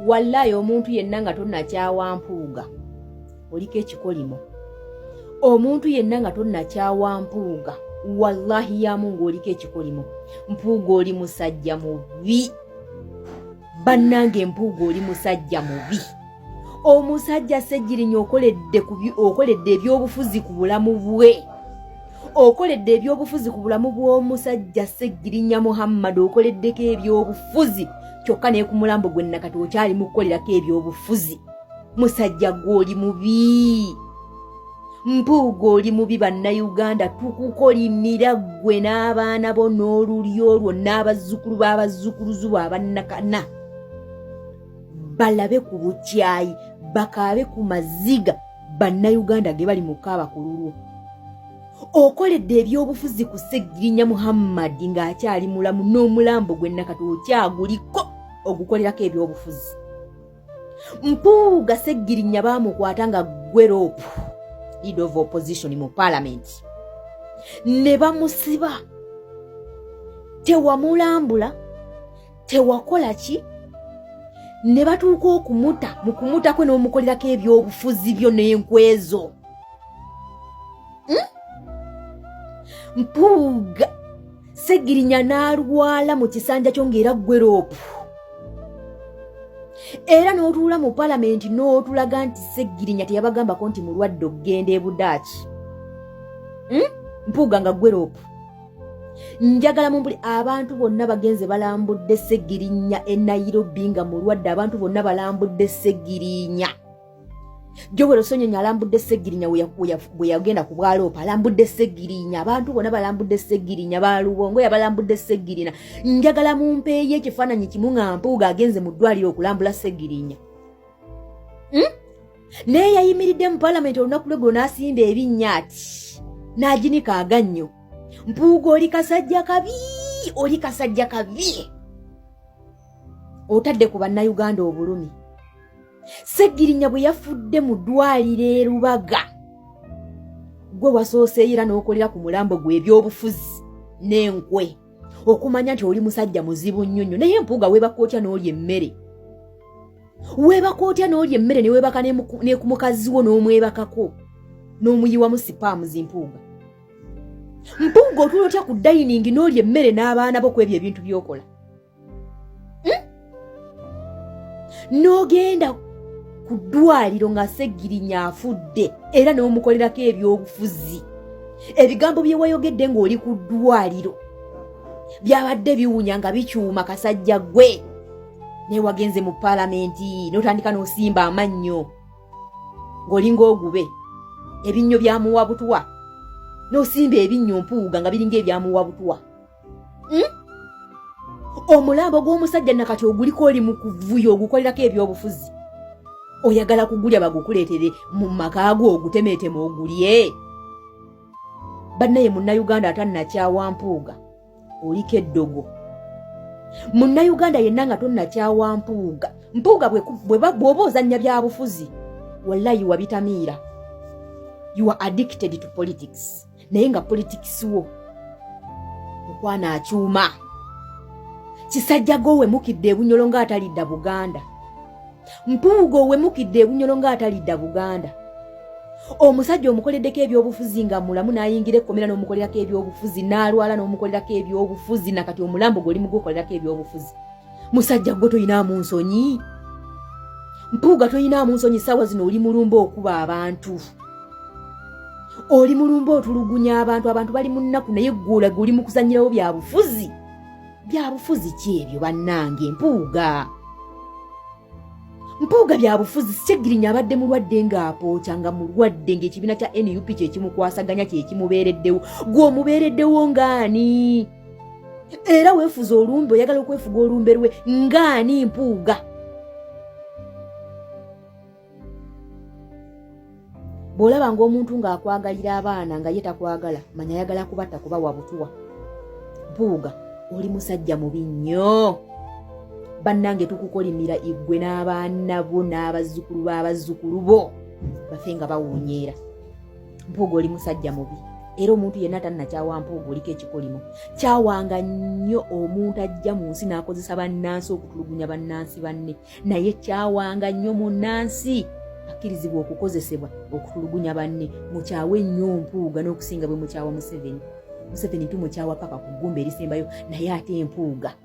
wallahi omuntu yenna nga tonnakyawa mpuuga oliko ekikolimo. Omuntu yenna nga tonnakyawa mpuuga wallahi ya Mungu oliko ekikolimo. Mpuuga oli musajja mubi. Bannange mpuuga oli musajja mubi. Omusajja Ssegirinya okoledde ebyobufuzi ku bulamu bwe. Okoledde ebyobufuzi ku bulamu bw'omusajja Ssegirinya Muhammad, okoleddeko ebyobufuzi kyokka ne ku mulambo gwe nakati okyali mukukolerako ebyobufuzi. Musajja gw'oli mubi. Mpuuga oli mubi bannayuganda, tukukolimira gwe n'abaana bo n'olulyo olwo n'abazzukulu b'abazzukuluzu abannakana. Balabe ku bukyayi, bakaabe ku maziga bannayuganda ge bali mu kaaba ku lulwo. Okoledde ebyobufuzi ku Ssegirinya Muhammad ng'akyali mulamu, n'omulambo gwe nakati okyaguliko ogukolerako ebyobufuzi. Mpuuga Ssegirinya baamukwata nga ggwe roopu, leader of opposition mu parliament, ne bamusiba. Tewamulambula, tewakola ki, ne batuuka okumuta. Mu kumuta kwe n'omukolerako ebyobufuzi byo n'enkwezo. Mpuuga Ssegirinya n'alwala mu kisanja kyo ng'era ggwe roopu. Era n'otuula mu palamenti n'otulaga nti Ssegirinya teyabagambako nti mulwadde okugenda e Budaaki. Mpuuga nga ggwe roopu. Njagala mumbuli abantu bonna bagenze balambudde Ssegirinya e Nairobi nga mulwadde. Abantu bonna balambudde Ssegirinya. Jowe Sonyonyi alambudde Ssegirinya bwe yagenda ku bwaloopa, alambudde Ssegirinya. Abantu bonna balambudde Ssegirinya. Balubongo yabalambudde Ssegirinya. Njagala mumpeeyo ekifaananyi kimu nga Mpuuga agenze mu ddwaliro okulambula Ssegirinya. Naye yayimiridde mu palamenti olunaku lweggulo n'asimba ebinnya ati n'aginika agannyo. Mpuuga oli kasajja kabi, oli kasajja kabi. Otadde ku bannayuganda obulumi. Ssegirinya bwe yafudde mu ddwaliro e Lubaga, gwe wasoose era n'okolera ku mulambo gwe ebyobufuzi n'enkwe, okumanya nti oli musajja muzibu nnyo nnyo. Naye Mpuuga weebaka otya n'olya emmere? Weebaka otya n'olya emmere ne weebaka ne ku mukazi wo n'omwebakako n'omuyiwamu sipaamuzi? Mpuuga otuula otya ku dayiningi n'olya emmere n'abaana bo ku ebyo ebintu by'okola? N'ogenda ku ddwaliro nga Ssegirinya afudde era n'omukolerako ebyobufuzi. Ebigambo bye wayogedde ng'oli ku ddwaliro byabadde biwunya nga bikyuma kasajja gwe. Ne wagenze mu palamenti n'otandika n'osimba amannyo ng'olinga ogube. Ebinnyo byamuwa butwa, n'osimba ebinnyo Mpuuga nga biringa ebyamuwa butwa. Omulambo gw'omusajja nakati oguliko oli mu kuvuyo ogukolerako ebyobufuzi. Oyagala kugulya bagukuleetere mu maka go ogutemeeteme ogulye? Bannaye munnayuganda atannakyawa Mpuuga oliko eddogo. Munnayuganda yenna nga tonnakyawa Mpuuga. Mpuuga bw'oba ozannya bya bufuzi, wallahi wabitamiira. You are addicted to politics. Naye nga politics wo mukwana akyuma. Kisajja go wemukidde ebunyolo ng'atalidda Buganda. Mpuuga owemukidde ebunyolo ng'atalidda Buganda. Omusajja omukoleddeko ebyobufuzi nga mulamu n'ayingira ekkomera n'omukolerako ebyobufuzi, n'alwala n'omukolerako ebyobufuzi, nakati omulambo gw'oli mu gukolerako ebyobufuzi. Musajja gwe toyinaamu nsonyi? Mpuuga toyinaamu nsonyi? Ssaawa zino oli mulumba okuba abantu. Oli mulumba otulugunya abantu. Abantu bali mu nnaku naye ggoola gwe oli mu kuzannyirawo bya bufuzi. Bya bufuzi ki ebyo bannange? Mpuuga bya bufuzi. Ssegirinya abadde mulwadde ng'apookya, nga mulwadde ng'ekibiina kya NUP kye kimukwasaganya kye kimubeereddewo. Gwe omubeereddewo ng'ani? Era weefuza olumbe, oyagala okwefuga olumbe lwe ng'ani Mpuuga? Bw'olaba ng'omuntu ng'akwagalira abaana nga ye takwagala, manya ayagala kubatta kuba wabutuwa. Mpuuga oli musajja mubi nnyo. Bannange tukukolimira igwe n'abaana bo n'abazzukulu b'abazzukulu bo bafe nga bawunyeera. Mpuuga oli musajja mubi. era omuntu yenna tannakyawa mpuuga oliko ekikolimo. Kyawanga nnyo omuntu ajja mu nsi n'akozesa bannansi okutulugunya bannansi banne, naye kyawanga nnyo munnansi akkirizibwa okukozesebwa okutulugunya banne. Mukyawe nnyo mpuuga n'okusinga bwe mukyawa Museveni. Museveni tumukyawa paka ku ggumba erisembayo, naye ate empuuga